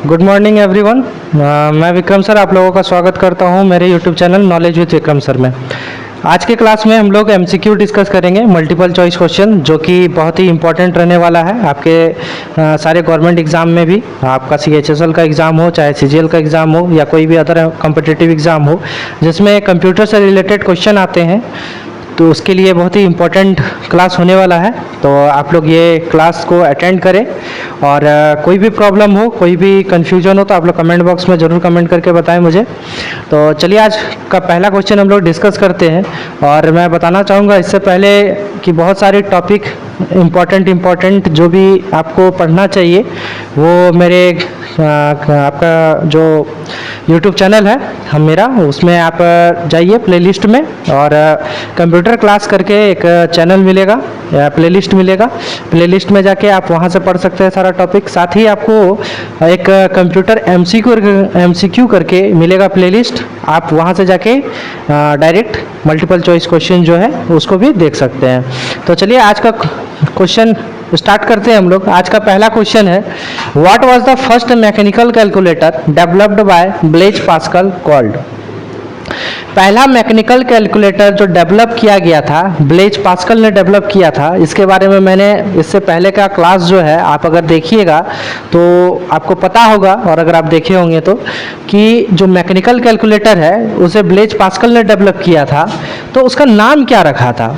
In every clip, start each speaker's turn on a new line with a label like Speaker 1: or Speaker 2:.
Speaker 1: Good morning everyone. मैं Vikram sir आप लोगों का स्वागत करता हूं मेरे YouTube channel knowledge with Vikram sir में। आज के क्लास में हम लोग एमसीक्यू डिस्कस करेंगे, मल्टीपल चॉइस क्वेश्चन, जो कि बहुत ही इंपॉर्टेंट रहने वाला है आपके सारे गवर्नमेंट एग्जाम में भी। आपका सीएचएसएल का एग्ज़ाम हो, चाहे सीजीएल का एग्ज़ाम हो, या कोई भी अदर कॉम्पिटिटिव एग्ज़ाम हो जिसमें कंप्यूटर से रिलेटेड क्वेश्चन आते हैं, तो उसके लिए बहुत ही इम्पोर्टेंट क्लास होने वाला है। तो आप लोग ये क्लास को अटेंड करें, और कोई भी प्रॉब्लम हो, कोई भी कन्फ्यूजन हो, तो आप लोग कमेंट बॉक्स में ज़रूर कमेंट करके बताएं मुझे। तो चलिए आज का पहला क्वेश्चन हम लोग डिस्कस करते हैं। और मैं बताना चाहूँगा इससे पहले कि बहुत सारे टॉपिक इम्पॉर्टेंट जो भी आपको पढ़ना चाहिए वो मेरे आपका जो YouTube चैनल है मेरा, उसमें आप जाइए प्लेलिस्ट में, और कंप्यूटर क्लास करके एक चैनल मिलेगा या प्लेलिस्ट मिलेगा। प्लेलिस्ट में जाके आप वहाँ से पढ़ सकते हैं सारा टॉपिक। साथ ही आपको एक कंप्यूटर एमसीक्यू करके मिलेगा प्लेलिस्ट, आप वहाँ से जाके डायरेक्ट मल्टीपल चॉइस क्वेश्चन जो है उसको भी देख सकते हैं। तो चलिए आज का क्वेश्चन स्टार्ट करते हैं हम लोग। आज का पहला क्वेश्चन है, what was the first mechanical calculator developed by Blaise Pascal called. पहला मैकेनिकल कैलकुलेटर जो डेवलप किया गया था, ब्लेज पास्कल ने डेवलप किया था। इसके बारे में मैंने इससे पहले का क्लास जो है आप अगर देखिएगा तो आपको पता होगा, और अगर आप देखे होंगे तो, कि जो मैकेनिकल कैलकुलेटर है उसे ब्लेज पास्कल ने डेवलप किया था। तो उसका नाम क्या रखा था?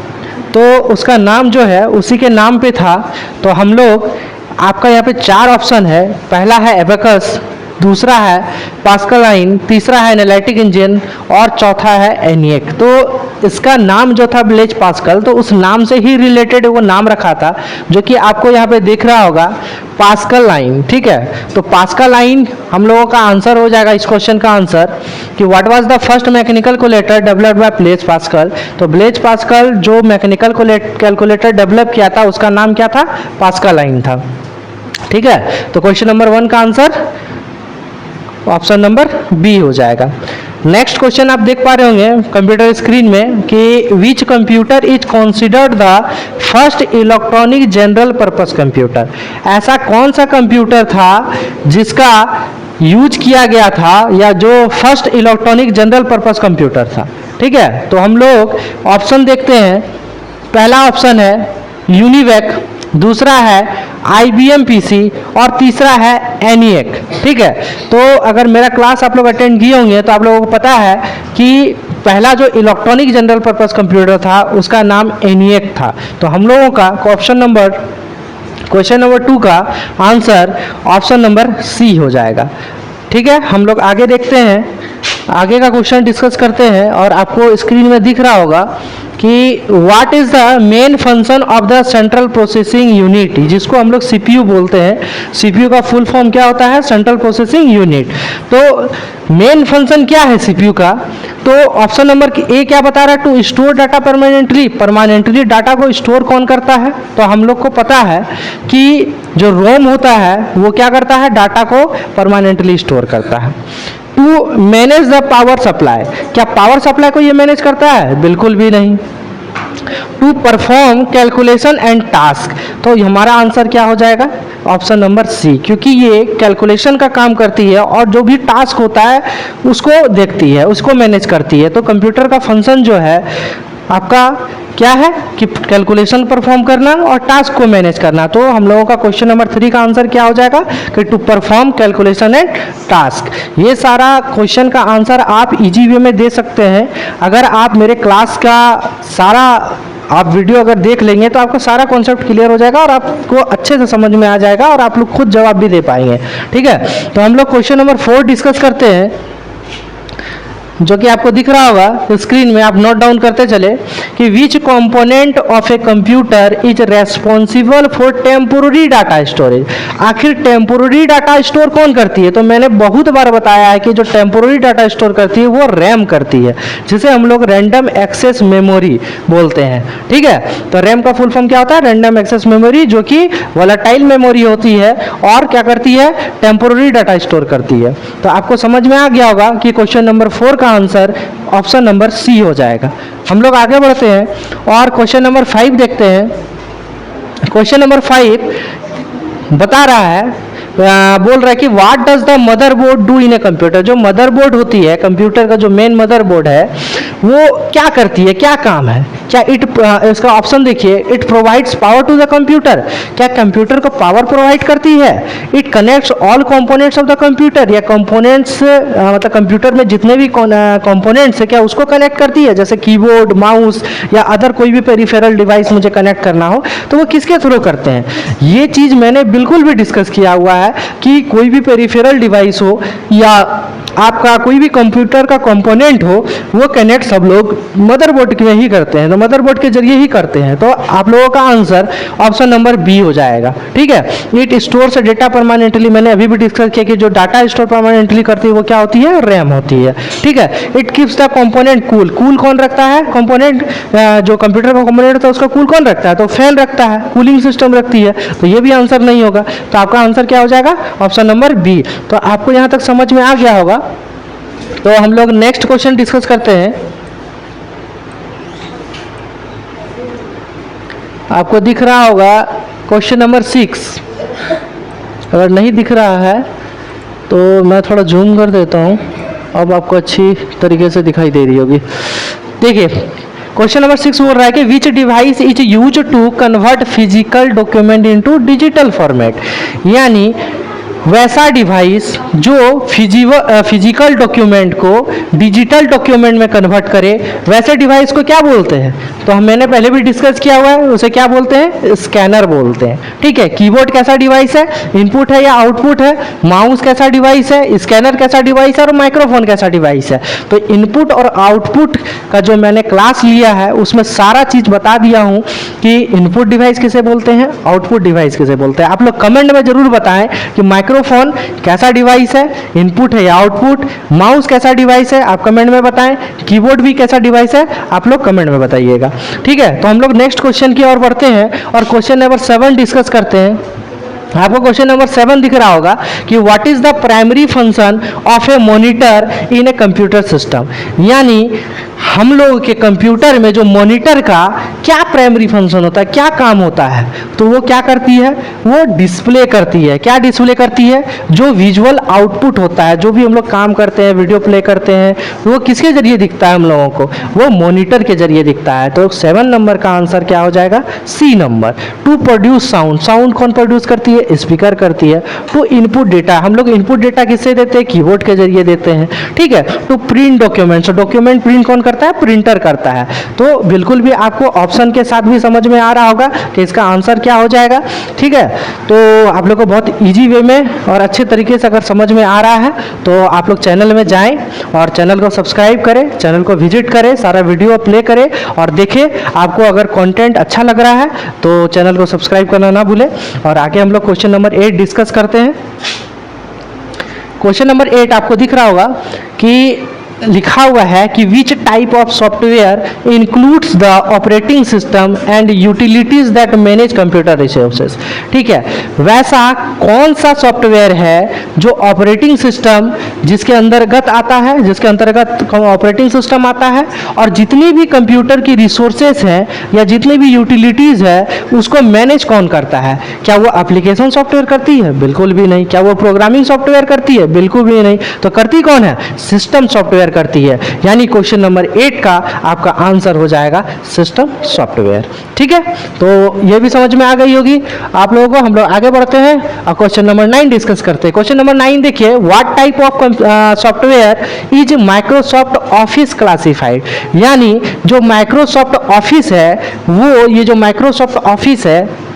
Speaker 1: तो उसका नाम जो है उसी के नाम पे था। तो हम लोग, आपका यहाँ पे 4 ऑप्शन है। पहला है एबेकस, दूसरा है पास्कलाइन, तीसरा है एनालिटिक इंजन, और चौथा है एनिएक। तो इसका नाम जो था ब्लेज पास्कल, तो उस नाम से ही रिलेटेड वो नाम रखा था, जो कि आपको यहाँ पे दिख रहा होगा, पास्कलाइन। ठीक है, तो पास्कलाइन हम लोगों का आंसर हो जाएगा इस क्वेश्चन का आंसर, कि what was the first mechanical calculator developed by Blaise Pascal. तो ब्लेज पास्कल जो मैकेनिकल कैलकुलेटर डेवलप किया था उसका नाम क्या था? पास्कलाइन था। ठीक है, तो क्वेश्चन नंबर 1 का आंसर ऑप्शन नंबर बी हो जाएगा। नेक्स्ट क्वेश्चन आप देख पा रहे होंगे कंप्यूटर स्क्रीन में कि which computer is considered the first electronic general purpose computer. ऐसा कौन सा कंप्यूटर था जिसका यूज किया गया था, या जो first electronic general purpose computer था। ठीक है, तो हम लोग ऑप्शन देखते हैं। पहला ऑप्शन है यूनिवेक, दूसरा है IBM PC, और तीसरा है एनिएक। ठीक है, तो अगर मेरा क्लास आप लोग अटेंड किए होंगे तो आप लोगों को पता है कि पहला जो इलेक्ट्रॉनिक जनरल पर्पस कंप्यूटर था उसका नाम एनिएक था। तो हम लोगों का क्वेश्चन नंबर 2 का आंसर ऑप्शन नंबर सी हो जाएगा। ठीक है, हम लोग आगे देखते हैं, आगे का क्वेश्चन डिस्कस करते हैं। और आपको स्क्रीन में दिख रहा होगा कि what is the main function of the central processing unit, जिसको हम लोग CPU बोलते हैं। CPU का फुल फॉर्म क्या होता है? Central processing unit. तो मेन फंक्शन क्या है CPU का? तो ऑप्शन नंबर ए क्या बता रहा है? To store data permanently data को स्टोर कौन करता है? तो हम लोग को पता है कि जो रोम होता है वो क्या करता है? डाटा को परमानेंटली स्टोर करता है। To manage the power supply, क्या पावर सप्लाई को ये मैनेज करता है? बिल्कुल भी नहीं। To perform calculation and task, तो हमारा आंसर क्या हो जाएगा? ऑप्शन नंबर सी, क्योंकि ये कैलकुलेशन का काम करती है और जो भी टास्क होता है उसको देखती है, उसको मैनेज करती है। तो कंप्यूटर का फंक्शन जो है आपका क्या है कि कैलकुलेशन परफॉर्म करना और टास्क को मैनेज करना। तो हम लोगों का क्वेश्चन नंबर 3 का आंसर क्या हो जाएगा कि to perform calculation and task. ये सारा क्वेश्चन का आंसर आप इजी वे में दे सकते हैं। अगर आप मेरे क्लास का सारा आप वीडियो अगर देख लेंगे तो आपको सारा कॉन्सेप्ट क्लियर हो जाएगा और आपको अच्छे से समझ में आ जाएगा, और आप लोग खुद जवाब भी दे पाएंगे। ठीक है, तो हम लोग क्वेश्चन नंबर 4 डिस्कस करते हैं, जो कि आपको दिख रहा होगा स्क्रीन में। आप नोट डाउन करते चले कि विच component of a computer is responsible for temporary data storage. आखिर टेम्पोररी डाटा स्टोर कौन करती है? तो मैंने बहुत बार बताया है कि जो टेम्पोररी डाटा स्टोर करती है वो रैम करती है, जिसे हम लोग रैंडम एक्सेस मेमोरी बोलते हैं। ठीक है, तो रैम का फुल फॉर्म क्या होता है? रैंडम एक्सेस मेमोरी, जो कि वोलेटाइल मेमोरी होती है और क्या करती है? टेम्पोररी डाटा स्टोर करती है। तो आपको समझ में आ गया होगा कि क्वेश्चन नंबर 4 का आंसर ऑप्शन नंबर सी हो जाएगा। हम लोग आगे बढ़ते हैं और क्वेश्चन नंबर 5 देखते हैं। क्वेश्चन नंबर 5 बता रहा है बोल रहा है कि what does the motherboard do in a computer. जो मदरबोर्ड होती है कंप्यूटर का, जो मेन मदरबोर्ड है वो क्या करती है, क्या काम है। क्या इसका ऑप्शन देखिए, it provides power to the computer. क्या कंप्यूटर को पावर प्रोवाइड करती है। It connects all components of the computer. या कंपोनेंट्स मतलब कंप्यूटर में जितने भी कंपोनेंट्स है क्या उसको कनेक्ट करती है, जैसे कीबोर्ड, माउस या अदर कोई भी पेरिफेरल डिवाइस मुझे कनेक्ट करना हो तो वो किसके थ्रू करते हैं। ये चीज़ मैंने बिल्कुल भी डिस्कस किया हुआ है कि कोई भी पेरिफेरल डिवाइस हो या आपका कोई भी कंप्यूटर का कंपोनेंट हो, वो कनेक्ट सब लोग मदरबोर्ड में ही करते हैं, तो मदरबोर्ड के जरिए ही करते हैं। तो आप लोगों का आंसर ऑप्शन नंबर बी हो जाएगा। ठीक है। इट स्टोर्स डेटा परमानेंटली, मैंने अभी भी डिस्कस किया कि जो डाटा स्टोर परमानेंटली करती है वो क्या होती है, रैम होती है। ठीक है। It keeps the component cool. Cool कौन रखता है कंपोनेंट, जो कंप्यूटर का कंपोनेंट होता है उसका कूल कौन रखता है, तो फैन रखता है, कूलिंग सिस्टम रखती है। तो ये भी आंसर नहीं होगा, तो आपका आंसर क्या हो जाएगा, ऑप्शन नंबर बी। तो आपको यहाँ तक समझ में आ गया होगा। तो हम लोग नेक्स्ट क्वेश्चन डिस्कस करते हैं। आपको दिख रहा होगा क्वेश्चन नंबर 6। अगर नहीं दिख रहा है तो मैं थोड़ा जूम कर देता हूँ, अब आपको अच्छी तरीके से दिखाई दे रही होगी। देखिए क्वेश्चन नंबर 6 बोल रहा है कि which device is use to convert physical document into digital format. यानी वैसा डिवाइस जो फिजिकल डॉक्यूमेंट को डिजिटल डॉक्यूमेंट में कन्वर्ट करे, वैसे डिवाइस को क्या बोलते हैं। तो मैंने पहले भी डिस्कस किया हुआ है, उसे क्या बोलते हैं, स्कैनर बोलते हैं। ठीक है। कीबोर्ड कैसा डिवाइस है, इनपुट है या आउटपुट है। माउस कैसा डिवाइस है, स्कैनर कैसा डिवाइस है, और माइक्रोफोन कैसा डिवाइस है। तो इनपुट और आउटपुट का जो मैंने क्लास लिया है उसमें सारा चीज़ बता दिया हूँ कि इनपुट डिवाइस किसे बोलते हैं, आउटपुट डिवाइस किसे बोलते हैं। आप लोग कमेंट में जरूर बताएं कि माइक्रोफोन कैसा डिवाइस है, इनपुट है या आउटपुट। माउस कैसा डिवाइस है, आप कमेंट में बताएं। कीबोर्ड भी कैसा डिवाइस है, आप लोग कमेंट में बताइएगा। ठीक है। तो हम लोग नेक्स्ट क्वेश्चन की ओर बढ़ते हैं और क्वेश्चन नंबर 7 डिस्कस करते हैं। आपको क्वेश्चन नंबर 7 दिख रहा होगा कि what is the primary function of A monitor in a computer system. यानी हम लोग के कंप्यूटर में जो मॉनिटर का क्या प्राइमरी फंक्शन होता है, क्या काम होता है, तो वो क्या करती है, वो डिस्प्ले करती है। क्या डिस्प्ले करती है, जो विजुअल आउटपुट होता है, जो भी हम लोग काम करते हैं, वीडियो प्ले करते हैं, वो किसके जरिए दिखता है हम लोगों को, वो मॉनिटर के जरिए दिखता है। तो 7 नंबर का आंसर क्या हो जाएगा, C number. To produce sound, sound कौन प्रोड्यूस करती है, स्पीकर करती है। टू इनपुट डेटा, हम लोग इनपुट डेटा किससे देते हैं, कीबोर्ड के जरिए देते हैं। ठीक है। To print documents, document print कौन करता है, प्रिंटर करता है। तो बिल्कुल भी आपको ऑप्शन के साथ भी समझ में आ रहा होगा कि इसका आंसर क्या हो जाएगा। ठीक है। तो आप लोग को बहुत इजी वे में और अच्छे तरीके से अगर समझ में आ रहा है तो आप लोग चैनल में जाएं और चैनल को सब्सक्राइब करें, चैनल को विजिट करें, सारा वीडियो प्ले करें और देखें। आपको अगर कंटेंट अच्छा लग रहा है तो चैनल को सब्सक्राइब करना ना भूलें। और आगे हम लोग क्वेश्चन नंबर 8 डिस्कस करते हैं। क्वेश्चन नंबर 8 आपको दिख रहा होगा कि लिखा हुआ है कि which type of software includes the operating system and utilities that manage computer resources. ठीक है। वैसा कौन सा सॉफ्टवेयर है जो ऑपरेटिंग सिस्टम जिसके अंतर्गत आता है, जिसके अंतर्गत ऑपरेटिंग सिस्टम आता है और जितनी भी कंप्यूटर की रिसोर्सेज हैं या जितनी भी यूटिलिटीज है उसको मैनेज कौन करता है। क्या वो एप्लीकेशन सॉफ्टवेयर करती है, बिल्कुल भी नहीं। क्या वो प्रोग्रामिंग सॉफ्टवेयर करती है, बिल्कुल भी नहीं। तो करती कौन है, सिस्टम सॉफ्टवेयर करती है। यानी क्वेश्चन नंबर 8 का आपका आंसर हो जाएगा सिस्टम सॉफ्टवेयर। ठीक है। तो ये भी समझ में आ गई होगी आप लोगों को। हम लोग आगे बढ़ते हैं और क्वेश्चन नंबर 9 डिस्कस करते हैं। क्वेश्चन नंबर 9 देखिए, what type of software is Microsoft office classified. यानी जो माइक्रोसॉफ्ट ऑफिस है, वो ये जो माइक्रोसॉफ्ट ऑफिस है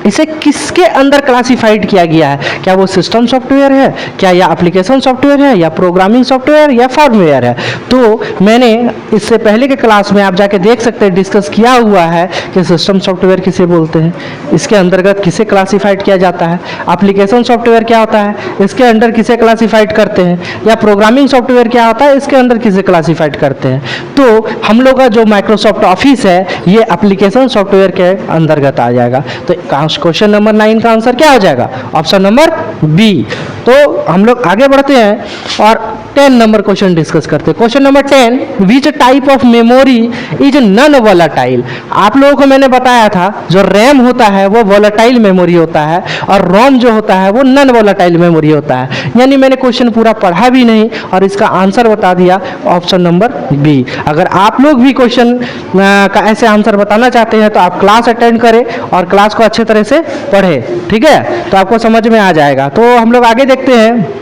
Speaker 1: इसे किसके अंदर क्लासिफाइड किया गया है। क्या वो सिस्टम सॉफ्टवेयर है, क्या या एप्लीकेशन सॉफ्टवेयर है, या प्रोग्रामिंग सॉफ्टवेयर, या फॉर्मवेयर है। तो मैंने इससे पहले के क्लास में आप जाके देख सकते हैं डिस्कस किया हुआ है कि सिस्टम सॉफ्टवेयर किसे बोलते हैं, इसके अंतर्गत किसे क्लासिफाइड किया जाता है, एप्लीकेशन सॉफ्टवेयर क्या होता है, इसके अंदर किसे क्लासिफाइड करते हैं, या प्रोग्रामिंग सॉफ्टवेयर क्या होता है, इसके अंदर किसे क्लासिफाइड करते हैं। तो हम लोग का जो माइक्रोसॉफ्ट ऑफिस है ये एप्लीकेशन सॉफ्टवेयर के अंतर्गत आ जाएगा। तो क्वेश्चन नंबर 9 का आंसर क्या हो जाएगा? Option number B. तो हम लोग आगे बढ़ते हैं और 10 नंबर क्वेश्चन डिस्कस करते हैं। Question number 10, which type of memory is non volatile? आप लोगों को मैंने बताया था जो रैम होता है वो वोलेटाइल मेमोरी होता है और रोम जो होता है वो नॉन वोलेटाइल मेमोरी होता है। यानी मैंने क्वेश्चन पूरा पढ़ा भी नहीं और इसका आंसर बता दिया, ऑप्शन नंबर बी। अगर आप लोग भी क्वेश्चन का ऐसे आंसर बताना चाहते हैं तो आप क्लास अटेंड करें और क्लास को अच्छे तरह से पढ़ें, ठीक है? तो आपको समझ में आ जाएगा। तो हम लोग आगे देखते हैं,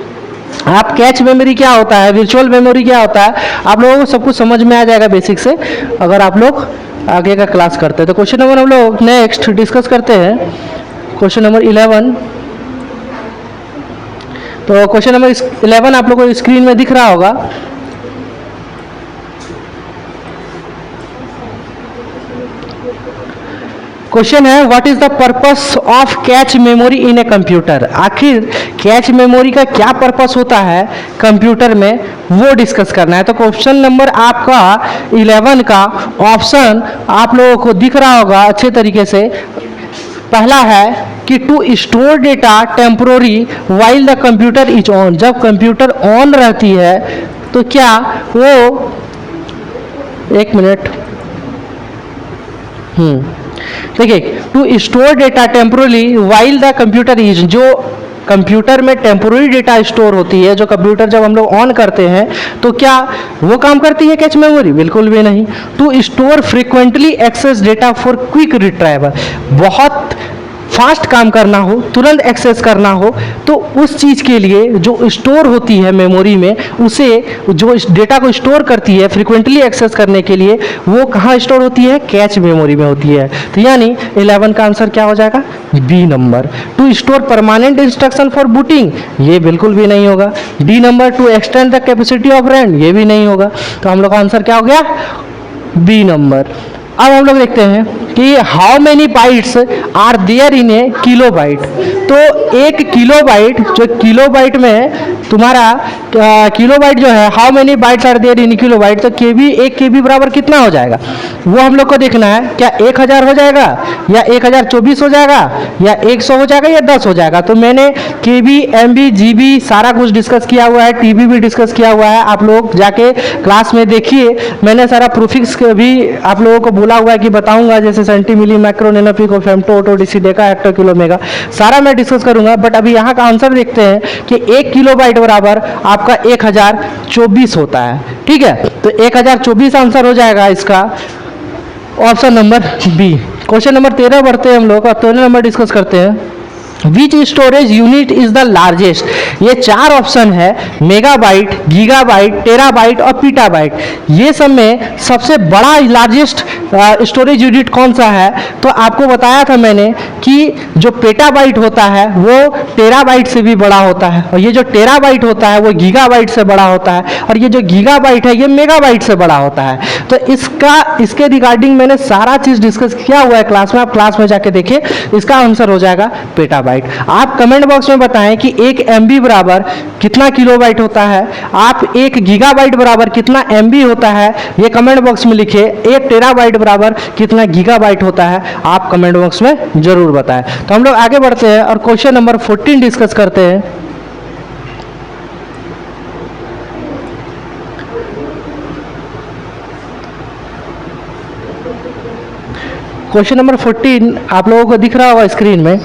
Speaker 1: आप कैच मेमोरी क्या होता है, वर्चुअल मेमोरी क्या होता है, आप लोगों को सब कुछ समझ में आ जाएगा बेसिक से अगर आप लोग आगे का क्लास करते हैं। तो क्वेश्चन नंबर हम लोग नेक्स्ट डिस्कस करते हैं, क्वेश्चन नंबर 11। तो क्वेश्चन नंबर 11 आप लोगों को स्क्रीन में दिख रहा होगा। क्वेश्चन है, what is the purpose of cache memory in a computer? आखिर कैच मेमोरी का क्या पर्पस होता है कंप्यूटर में, वो डिस्कस करना है। तो क्वेश्चन नंबर आपका 11 का ऑप्शन आप लोगों को दिख रहा होगा अच्छे तरीके से। पहला है कि to store data temporary while the computer is on. जब कंप्यूटर ऑन रहती है तो क्या वो, एक मिनट, देखिए, to store data temporarily while the computer is, जो कंप्यूटर में टेम्पोररी डेटा स्टोर होती है, जो कंप्यूटर जब हम लोग ऑन करते हैं तो क्या वो काम करती है कैच मेमोरी? बिल्कुल भी नहीं। To store frequently access data for quick retrieval, बहुत फास्ट काम करना हो, तुरंत एक्सेस करना हो, तो उस चीज़ के लिए जो स्टोर होती है मेमोरी में, उसे जो इस डेटा को स्टोर करती है फ्रीक्वेंटली एक्सेस करने के लिए, वो कहाँ स्टोर होती है? कैच मेमोरी में होती है। तो यानी 11 का आंसर क्या हो जाएगा? B number. To store permanent instruction for booting, ये बिल्कुल भी नहीं होगा। D number, to extend the capacity of RAM, ये भी नहीं होगा। तो हम लोग का आंसर क्या हो गया? B number. अब हम लोग देखते हैं कि how many bytes are there in a kilobyte. तो एक किलोबाइट, जो किलोबाइट में तुम्हारा किलोबाइट जो है, how many bytes are there in kilobyte, तो केबी, एक केबी बराबर कितना हो जाएगा वो हम लोग को देखना है। क्या 1000 हो जाएगा या 1024 हो जाएगा या 100 हो जाएगा या 10 हो जाएगा? तो मैंने केबी, एमबी, जीबी सारा कुछ डिस्कस किया हुआ है, टीबी भी डिस्कस किया हुआ है। आप लोग जाके क्लास में देखिए, मैंने सारा प्रूफिक्स भी आप लोगों को बोला हुआ है कि बताऊंगा, जैसे centi, milli, micro, nano, pico, femto, atto, deci, deca, hecto, kilo, mega, सारा मैं डिस्कस करूंगा। बट अभी यहाँ का आंसर देखते हैं कि 1 किलोबाइट बराबर आपका 1024 होता है, ठीक है? तो 1024 आंसर हो जाएगा इसका, option number B. Question number 13 बढ़ते हैं हम लोग और 13 नंबर डिस्कस करते हैं। Which storage unit is the largest? ये 4 ऑप्शन है, मेगाबाइट, गीगाबाइट, टेराबाइट और पीटाबाइट। ये सब में सबसे बड़ा लार्जेस्ट स्टोरेज यूनिट कौन सा है? तो आपको बताया था मैंने कि जो पेटाबाइट होता है वो टेराबाइट से भी बड़ा होता है, और ये जो टेराबाइट होता है वो गीगाबाइट से बड़ा होता है, और ये जो गीगाबाइट है ये मेगाबाइट से बड़ा होता है। तो इसके रिगार्डिंग मैंने सारा चीज़ डिस्कस किया हुआ है क्लास में, आप क्लास में जाके देखिए। इसका आंसर हो जाएगा पेटाबाइट। आप कमेंट बॉक्स में बताएं कि 1 MB बराबर कितना किलोबाइट होता है, आप 1 गीगाबाइट बराबर कितना MB होता है, ये कमेंट बॉक्स में लिखिए। 1 टेराबाइट बराबर कितना गीगाबाइट होता है, आप कमेंट बॉक्स में जरूर बताएं। तो हम लोग आगे बढ़ते हैं और क्वेश्चन नंबर 14 डिस्कस करते हैं। क्वेश्चन नंबर 14 आप लोगों को दिख रहा होगा स्क्रीन में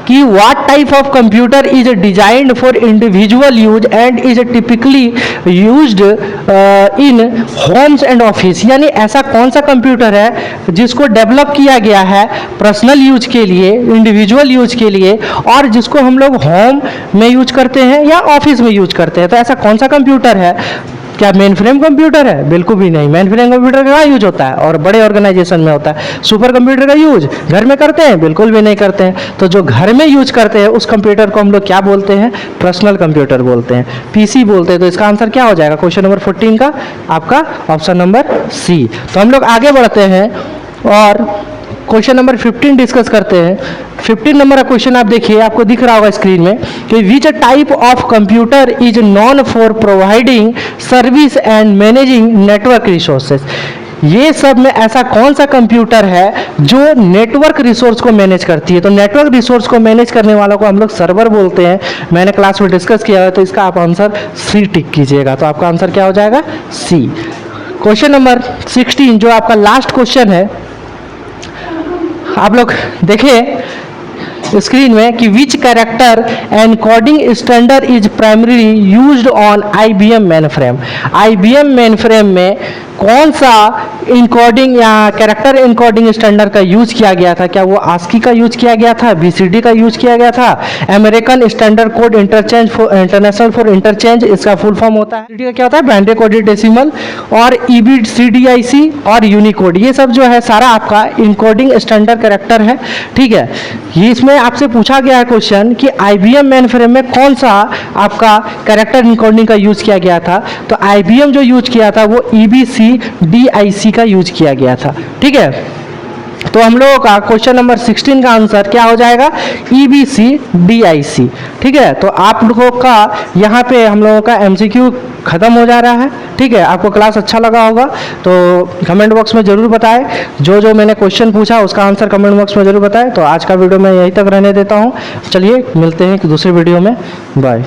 Speaker 1: कि what type of computer is designed for individual use and is typically used in homes and office. यानी ऐसा कौन सा कंप्यूटर है जिसको डेवलप किया गया है पर्सनल यूज के लिए, इंडिविजुअल यूज के लिए, और जिसको हम लोग होम में यूज करते हैं या ऑफिस में यूज करते हैं। तो ऐसा कौन सा कंप्यूटर है? क्या मेन फ्रेम कंप्यूटर है? बिल्कुल भी नहीं। मेन फ्रेम कंप्यूटर का यूज होता है और बड़े ऑर्गेनाइजेशन में होता है। सुपर कंप्यूटर का यूज घर में करते हैं? बिल्कुल भी नहीं करते हैं। तो जो घर में यूज करते हैं उस कंप्यूटर को हम लोग क्या बोलते हैं? पर्सनल कंप्यूटर बोलते हैं, पीसी बोलते हैं। तो इसका आंसर क्या हो जाएगा क्वेश्चन नंबर 14 का? आपका ऑप्शन नंबर सी। तो हम लोग आगे बढ़ते हैं और क्वेश्चन नंबर 15 डिस्कस करते हैं। 15 नंबर का क्वेश्चन आप देखिए, आपको दिख रहा होगा स्क्रीन में कि which type of computer is non for providing service and managing network resources. ये सब में ऐसा कौन सा कंप्यूटर है जो नेटवर्क रिसोर्स को मैनेज करती है। तो नेटवर्क रिसोर्स को मैनेज करने वालों को हम लोग सर्वर बोलते हैं। मैंने क्लास में डिस्कस किया है, तो इसका आप आंसर सी टिक कीजिएगा। तो आपका आंसर क्या हो जाएगा? सी। क्वेश्चन नंबर 16 जो आपका लास्ट क्वेश्चन है, आप लोग देखिए स्क्रीन में कि विच character encoding standard is primary used on IBM mainframe. IBM mainframe में कौन सा इनकोडिंग या कैरेक्टर इनकोडिंग स्टैंडर्ड का यूज किया गया था? क्या वो ASCII का यूज किया गया था, BCD का यूज किया गया था, American standard code interchange international for interchange, इसका फुल फॉर्म होता है। BCD का क्या होता है? बाइनरी कोडेड डेसिमल, और EBCDIC और यूनिकोड, ये सब जो है सारा आपका इनकोडिंग स्टैंडर्ड कैरेक्टर है। ठीक है, ये इसमें आपसे पूछा गया है क्वेश्चन कि IBM मेनफ्रेम में कौन सा आपका कैरेक्टर इनकोडिंग का यूज किया गया था। तो IBM जो यूज किया था वो EBCDIC का यूज किया गया था। ठीक है, तो हम लोगों का क्वेश्चन नंबर 16 का आंसर क्या हो जाएगा? EBCDIC। ठीक है, तो आप लोगों का यहाँ पे हम लोगों का MCQ खत्म हो जा रहा है। ठीक है, आपको क्लास अच्छा लगा होगा तो कमेंट बॉक्स में ज़रूर बताएं। जो जो मैंने क्वेश्चन पूछा उसका आंसर कमेंट बॉक्स में ज़रूर बताएं। तो आज का वीडियो मैं यहीं तक रहने देता हूँ। चलिए मिलते हैं दूसरे वीडियो में, बाय।